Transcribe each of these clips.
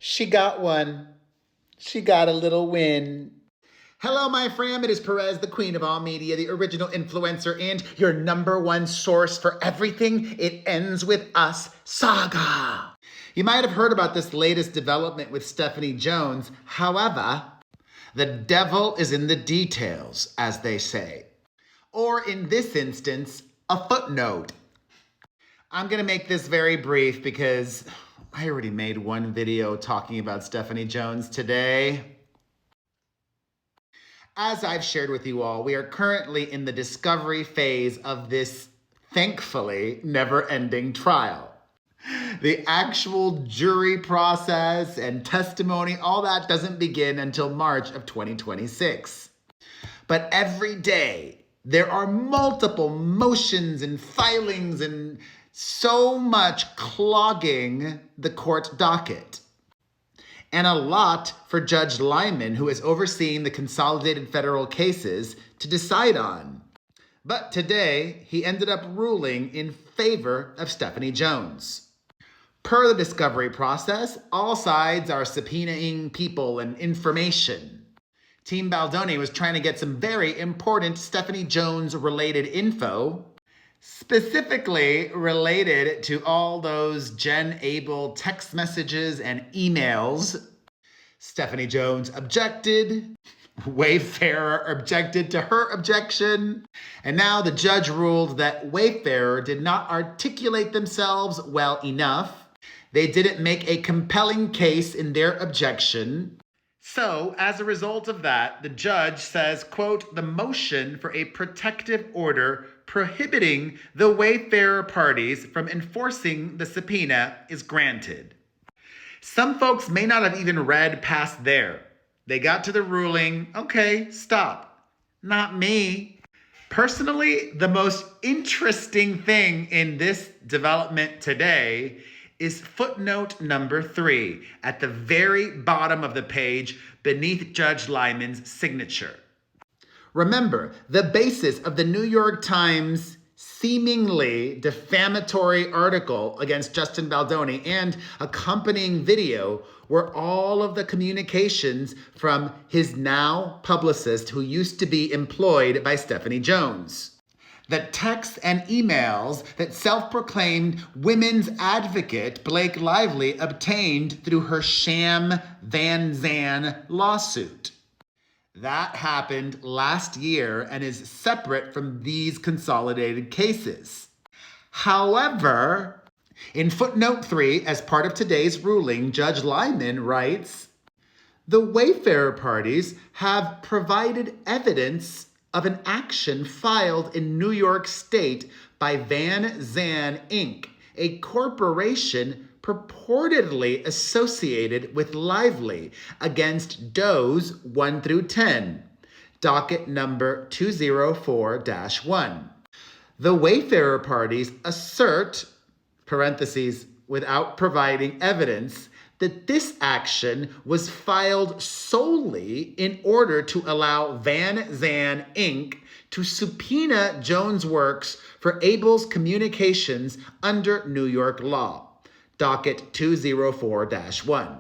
She got one. She got a little win. Hello, my fam. It is Perez, the queen of all media, the original influencer, and your number one source for everything It Ends With Us saga. You might have heard about this latest development with Stephanie Jones. However, the devil is in the details, as they say. Or in this instance, a footnote. I'm going to make this very brief because I already made one video talking about Stephanie Jones today. As I've shared with you all, we are currently in the discovery phase of this, thankfully, never-ending trial. The actual jury process and testimony, all that doesn't begin until March of 2026. But every day, there are multiple motions and filings and so much clogging the court docket. And a lot for Judge Lyman, who is overseeing the consolidated federal cases, to decide on. But today, he ended up ruling in favor of Stephanie Jones. Per the discovery process, all sides are subpoenaing people and information. Team Baldoni was trying to get some very important Stephanie Jones-related info, specifically related to all those Jen Abel text messages and emails. Stephanie Jones objected. Wayfarer objected to her objection. And now the judge ruled that Wayfarer did not articulate themselves well enough. They didn't make a compelling case in their objection. So, as a result of that, the judge says, quote, the motion for a protective order prohibiting the Wayfarer parties from enforcing the subpoena is granted. Some folks may not have even read past there. They got to the ruling, okay, stop. Not me. Personally, the most interesting thing in this development today is footnote number 3 at the very bottom of the page beneath Judge Lyman's signature. Remember, the basis of the New York Times seemingly defamatory article against Justin Baldoni and accompanying video were all of the communications from his now publicist who used to be employed by Stephanie Jones. The texts and emails that self-proclaimed women's advocate Blake Lively obtained through her sham Van Zandt lawsuit. That happened last year and is separate from these consolidated cases. However, in footnote 3, as part of today's ruling, Judge Lyman writes, the Wayfarer parties have provided evidence of an action filed in New York State by Van Zandt, Inc., a corporation purportedly associated with Lively, against Does 1 through 10, docket number 204-1. The Wayfarer parties assert, parentheses, without providing evidence, that this action was filed solely in order to allow Van Zandt, Inc. to subpoena Jones' works for Abel's communications under New York law, docket 204-1.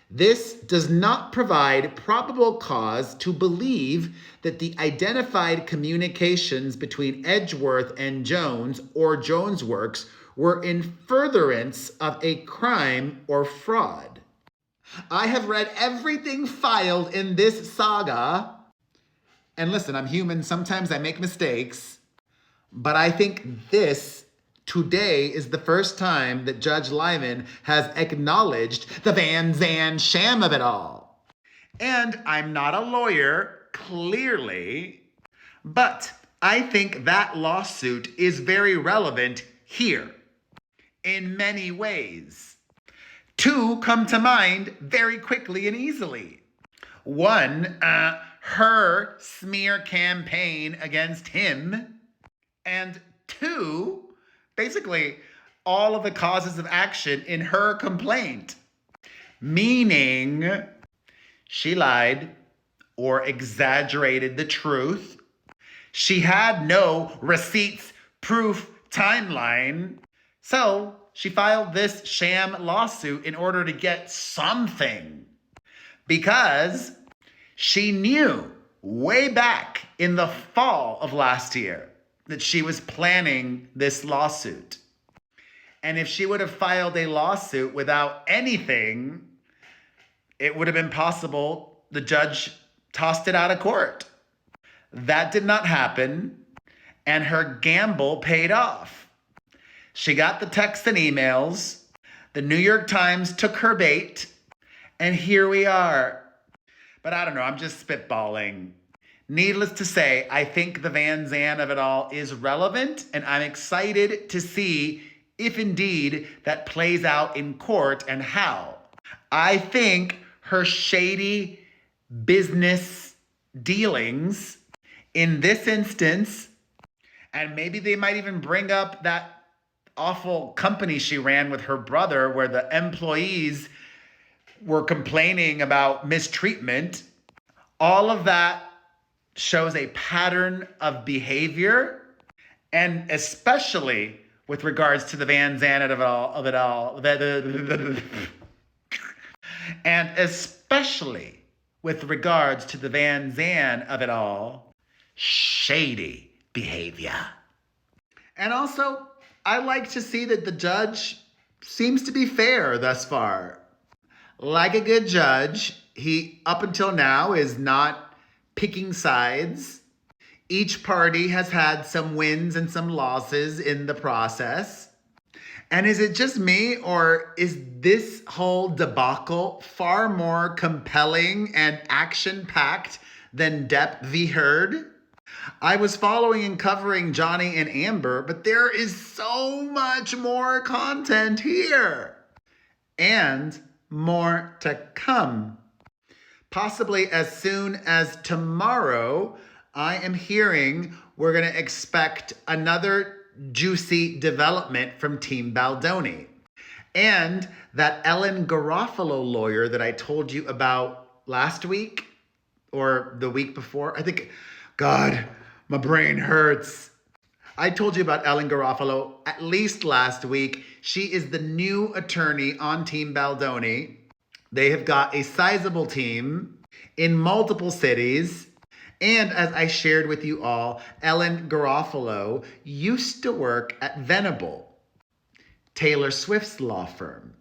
This does not provide probable cause to believe that the identified communications between Edgeworth and Jones or Jones' works were in furtherance of a crime or fraud. I have read everything filed in this saga. And listen, I'm human. Sometimes I make mistakes. But I think this today is the first time that Judge Lyman has acknowledged the Van Zandt sham of it all. And I'm not a lawyer, clearly. But I think that lawsuit is very relevant here. In many ways. 2 come to mind very quickly and easily. 1, her smear campaign against him. And 2, basically all of the causes of action in her complaint. Meaning she lied or exaggerated the truth. She had no receipts, proof, timeline. So she filed this sham lawsuit in order to get something. Because she knew way back in the fall of last year that she was planning this lawsuit. And if she would have filed a lawsuit without anything, it would have been possible the judge tossed it out of court. That did not happen, and her gamble paid off. She got the texts and emails. The New York Times took her bait, and here we are. But I don't know, I'm just spitballing. Needless to say, I think the Van Zandt of it all is relevant, and I'm excited to see if indeed that plays out in court and how. I think her shady business dealings in this instance, and maybe they might even bring up that awful company she ran with her brother where the employees were complaining about mistreatment. All of that shows a pattern of behavior, and especially with regards to the Van Zandt of it all, and especially with regards to the Van Zandt of it all, shady behavior. And also, I like to see that the judge seems to be fair thus far. Like a good judge, he, up until now, is not picking sides. Each party has had some wins and some losses in the process. And is it just me, or is this whole debacle far more compelling and action-packed than Depp v. Heard? I was following and covering Johnny and Amber, but there is so much more content here. And more to come. Possibly as soon as tomorrow, I am hearing we're going to expect another juicy development from Team Baldoni. And that Ellen Garofalo lawyer that I told you about last week or the week before, I think, God, my brain hurts. I told you about Ellen Garofalo at least last week. She is the new attorney on Team Baldoni. They have got a sizable team in multiple cities. And as I shared with you all, Ellen Garofalo used to work at Venable, Taylor Swift's law firm.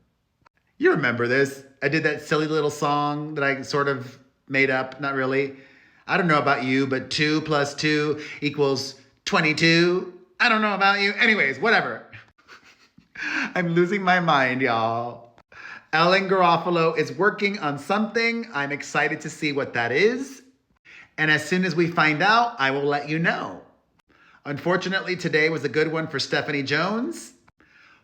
You remember this. I did that silly little song that I sort of made up. Not really. I don't know about you, but 2 + 2 = 22. I don't know about you. Anyways, whatever. I'm losing my mind, y'all. Ellen Garofalo is working on something. I'm excited to see what that is. And as soon as we find out, I will let you know. Unfortunately, today was a good one for Stephanie Jones.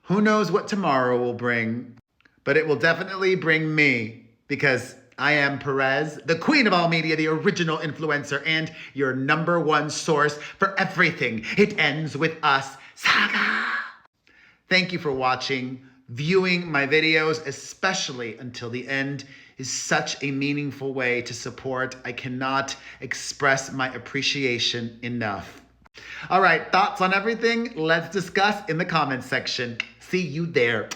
Who knows what tomorrow will bring, but it will definitely bring me, because I am Perez, the queen of all media, the original influencer, and your #1 source for everything It Ends With Us saga. Thank you for watching. Viewing my videos, especially until the end, is such a meaningful way to support. I cannot express my appreciation enough. All right, thoughts on everything? Let's discuss in the comments section. See you there.